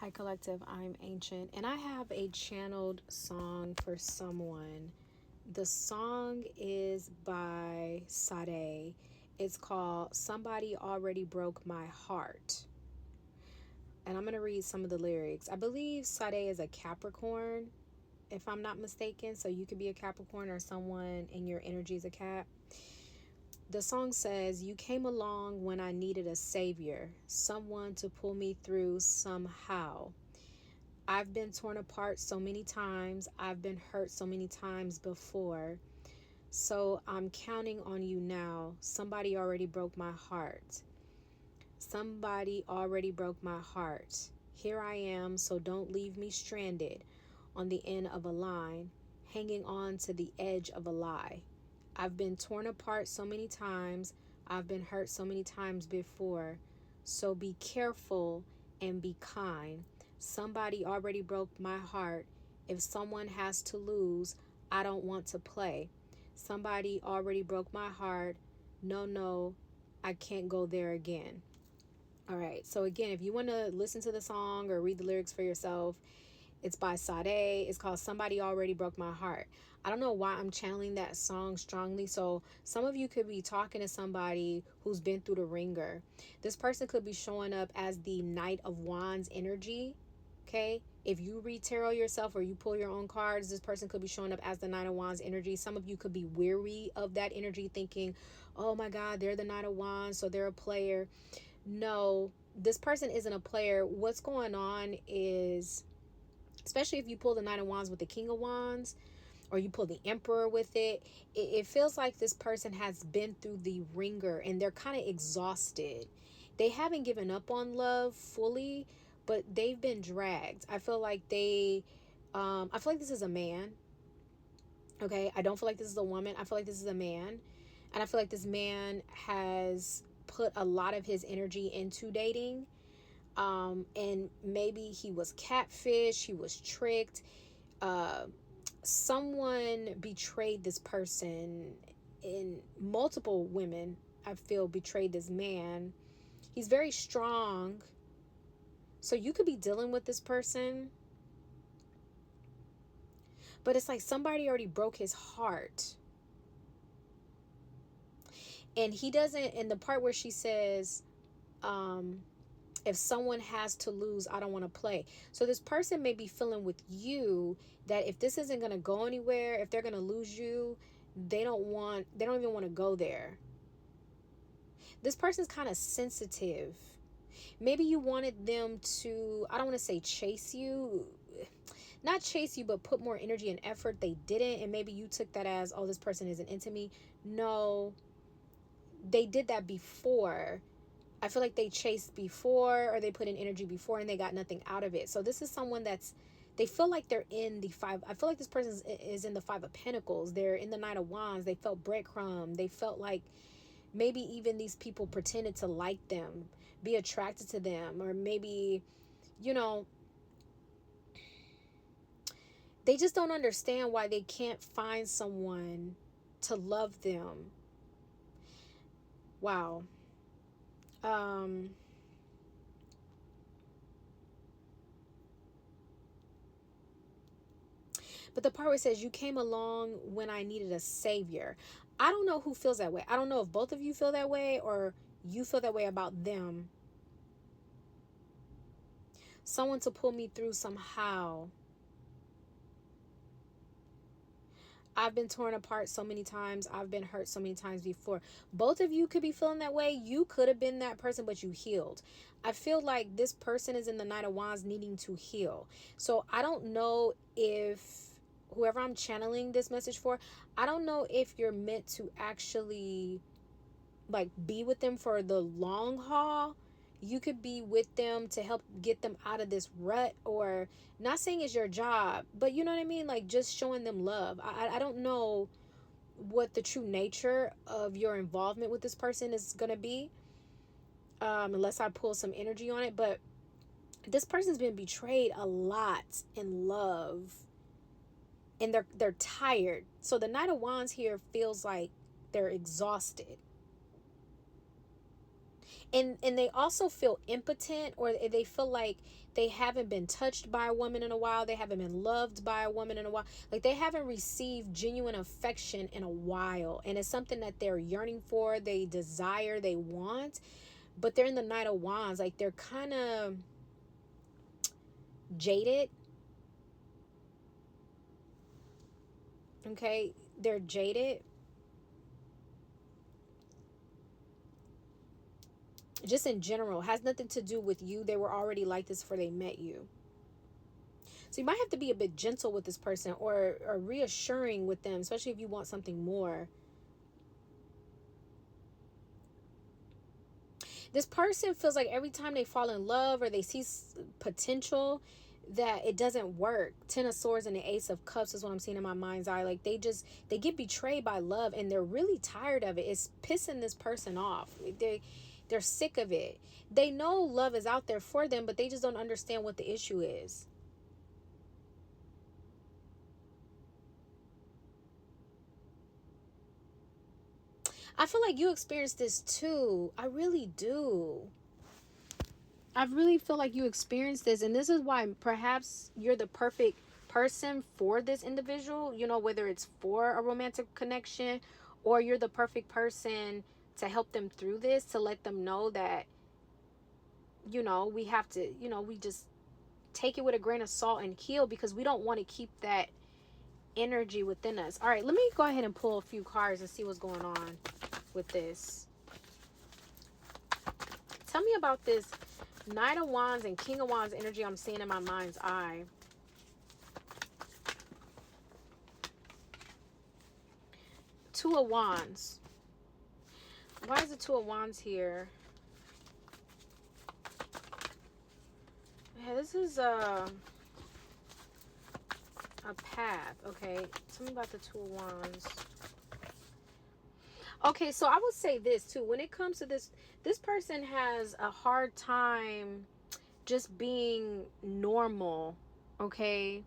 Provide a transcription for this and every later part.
Hi, Collective. I'm Ancient, and I have a channeled song for someone. The song is by SADE. It's called Somebody Already Broke My Heart. And I'm going to read some of the lyrics. I believe SADE is a Capricorn, if I'm not mistaken. So you could be a Capricorn or someone in your energy is a Cap. The song says, "You came along when I needed a savior, someone to pull me through somehow. I've been torn apart so many times. I've been hurt so many times before. So I'm counting on you now. Somebody already broke my heart. Somebody already broke my heart. Here I am, so don't leave me stranded on the end of a line, hanging on to the edge of a lie. I've been torn apart so many times. I've been hurt so many times before. So be careful and be kind. Somebody already broke my heart. If someone has to lose, I don't want to play. Somebody already broke my heart. No, I can't go there again." All right. So again, if you want to listen to the song or read the lyrics for yourself, it's by SADE. It's called Somebody Already Broke My Heart. I don't know why I'm channeling that song strongly. So some of you could be talking to somebody who's been through the ringer. This person could be showing up as the Knight of Wands energy. Okay. If you read tarot yourself or you pull your own cards, this person could be showing up as the Knight of Wands energy. Some of you could be weary of that energy, thinking, oh my God, they're the Knight of Wands, so they're a player. No, this person isn't a player. What's going on is, especially if you pull the Knight of Wands with the King of Wands, or you pull the Emperor with it feels like this person has been through the ringer and they're kind of exhausted. They haven't given up on love fully, but they've been dragged. I feel like I feel like this is a man. Okay, I don't feel like this is a woman. I feel like this is a man. And I feel like this man has put a lot of his energy into dating. And maybe he was catfish, he was tricked. Someone betrayed this person, and multiple women, I feel, betrayed this man. He's very strong. So you could be dealing with this person, but it's like somebody already broke his heart. And he doesn't, in the part where she says, if someone has to lose, I don't want to play. So this person may be feeling with you that if this isn't going to go anywhere, if they're going to lose you, they don't even want to go there. This person's kind of sensitive. Maybe you wanted them to, I don't want to say chase you, not chase you, but put more energy and effort. They didn't. And maybe you took that as, oh, this person isn't into me. No, they did that before. I feel like they chased before, or they put in energy before and they got nothing out of it. So this is someone they feel like they're in the five. I feel like this person is in the Five of Pentacles. They're in the Knight of Wands. They felt breadcrumb. They felt like maybe even these people pretended to like them, be attracted to them, or maybe, they just don't understand why they can't find someone to love them. Wow. But the part where it says, "You came along when I needed a savior." I don't know who feels that way. I don't know if both of you feel that way or you feel that way about them. Someone to pull me through somehow. I've been torn apart so many times. I've been hurt so many times before. Both of you could be feeling that way. You could have been that person, but you healed. I feel like this person is in the Knight of Wands needing to heal. So I don't know if whoever I'm channeling this message for, I don't know if you're meant to actually like be with them for the long haul. You could be with them to help get them out of this rut, or not saying it's your job, but you know what I mean? Like just showing them love. I don't know what the true nature of your involvement with this person is going to be, unless I pull some energy on it. But this person's been betrayed a lot in love, and they're tired. So the Knight of Wands here feels like they're exhausted. And they also feel impotent, or they feel like they haven't been touched by a woman in a while. They haven't been loved by a woman in a while. Like they haven't received genuine affection in a while. And it's something that they're yearning for, they desire, they want. But they're in the Knight of Wands. Like they're kind of jaded. Okay, they're jaded. Just in general, has nothing to do with you. They were already like this before they met you. So you might have to be a bit gentle with this person, or reassuring with them, especially if you want something more. This person feels like every time they fall in love or they see potential, that it doesn't work. Ten of Swords and the Ace of Cups is what I'm seeing in my mind's eye. Like they get betrayed by love, and they're really tired of it. It's pissing this person off. They're sick of it. They know love is out there for them, but they just don't understand what the issue is. I feel like you experienced this too. I really do. I really feel like you experienced this, and this is why perhaps you're the perfect person for this individual, you know, whether it's for a romantic connection, or you're the perfect person to help them through this, to let them know that, you know, we have to, you know, we just take it with a grain of salt and heal, because we don't want to keep that energy within us. All right, let me go ahead and pull a few cards and see what's going on with this. Tell me about this Knight of Wands and King of Wands energy I'm seeing in my mind's eye. Two of Wands. Why is the Two of Wands here? Yeah, this is a path. Okay, tell me about the Two of Wands. Okay, so I would say this too. When it comes to this person has a hard time just being normal, okay?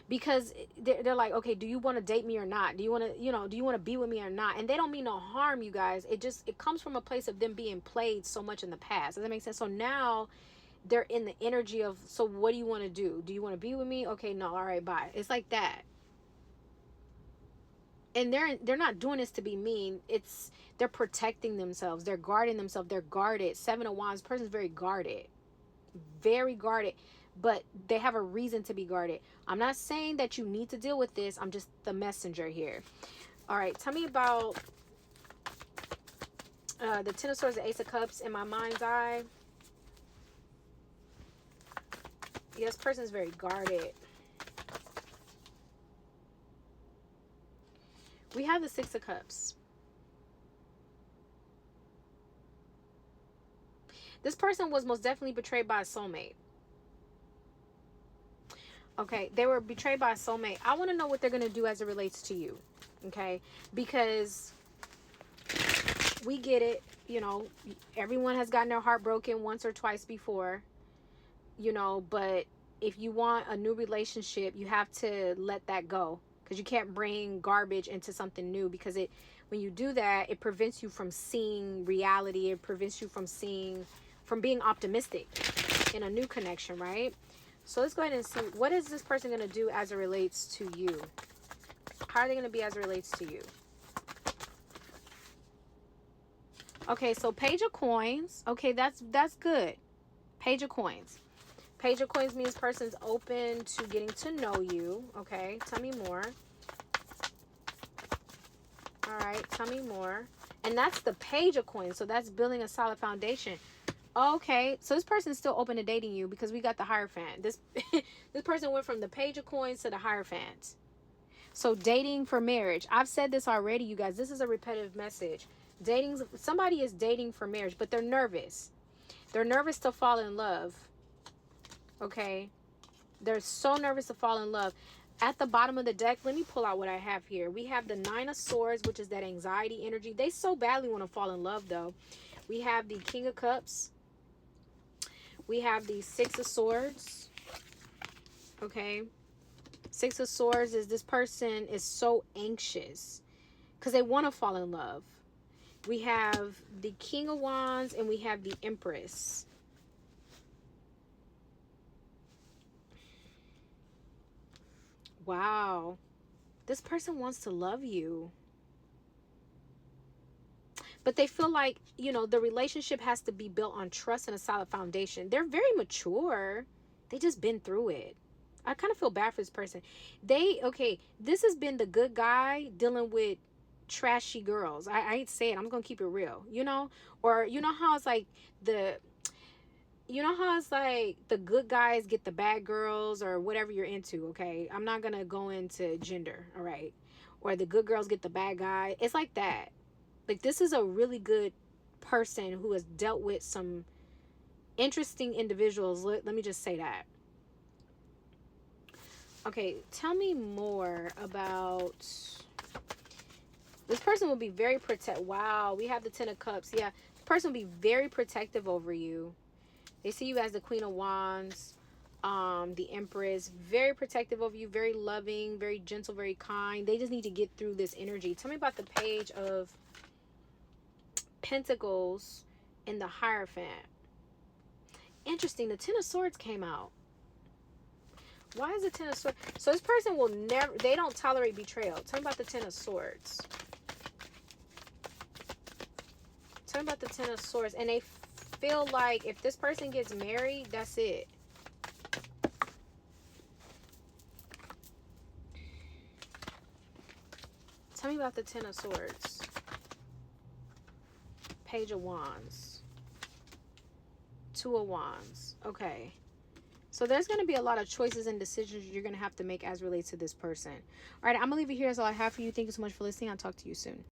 Because they're like, okay, do you want to date me or not? Do you want to, you know, do you want to be with me or not? And they don't mean no harm, you guys. It comes from a place of them being played so much in the past. Does that make sense? So now they're in the energy of, so what do you want to do? Do you want to be with me? Okay, no, all right, bye. It's like that. And they're not doing this to be mean. They're protecting themselves. They're guarding themselves. They're guarded. Seven of Wands. Person's very guarded. Very guarded. But they have a reason to be guarded. I'm not saying that you need to deal with this. I'm just the messenger here. All right. Tell me about the Ten of Swords, the Ace of Cups in my mind's eye. Yes, person's very guarded. We have the Six of Cups. This person was most definitely betrayed by a soulmate. Okay, they were betrayed by a soulmate. I want to know what they're going to do as it relates to you. Okay, because we get it. You know, everyone has gotten their heart broken once or twice before. You know, but if you want a new relationship, you have to let that go. Because you can't bring garbage into something new, because when you do that, it prevents you from seeing reality. It prevents you from being optimistic in a new connection, right? So let's go ahead and see, what is this person going to do as it relates to you? How are they going to be as it relates to you? Okay, so Page of Coins. Okay, that's good. Page of Coins. Page of Coins means person's open to getting to know you. Okay, tell me more. All right, tell me more. And that's the Page of Coins, so that's building a solid foundation. Okay, so this person's still open to dating you, because we got the Hierophant. This person went from the Page of Coins to the Hierophant. So dating for marriage. I've said this already, you guys. This is a repetitive message. Somebody is dating for marriage, but they're nervous. They're nervous to fall in love. Okay, they're so nervous to fall in love. At the bottom of the deck, let me pull out what I have here. We have the Nine of Swords, which is that anxiety energy. They so badly want to fall in love, though. We have the King of Cups. We have the Six of Swords. Okay, Six of Swords is this person is so anxious because they want to fall in love. We have the King of Wands and we have the Empress. Wow. This person wants to love you. But they feel like, you know, the relationship has to be built on trust and a solid foundation. They're very mature. They just been through it. I kind of feel bad for this person. Okay, this has been the good guy dealing with trashy girls. I ain't saying, I'm going to keep it real, you know? Or you know how it's like the good guys get the bad girls or whatever you're into, okay? I'm not going to go into gender, all right? Or the good girls get the bad guy. It's like that. Like, this is a really good person who has dealt with some interesting individuals. Let me just say that. Okay, tell me more about... This person will be very Wow, we have the Ten of Cups. Yeah, this person will be very protective over you. They see you as the Queen of Wands, the Empress. Very protective over you, very loving, very gentle, very kind. They just need to get through this energy. Tell me about the Page of Pentacles and the Hierophant. Interesting, the Ten of Swords came out. Why is the Ten of Swords? So this person will never, they don't tolerate betrayal. Tell me about the Ten of Swords. Tell me about the Ten of Swords. And they feel like if this person gets married, that's it. Tell me about the Ten of Swords. Page of Wands. Two of Wands. Okay. So there's going to be a lot of choices and decisions you're going to have to make as relates to this person. All right, I'm going to leave it here. That's all I have for you. Thank you so much for listening. I'll talk to you soon.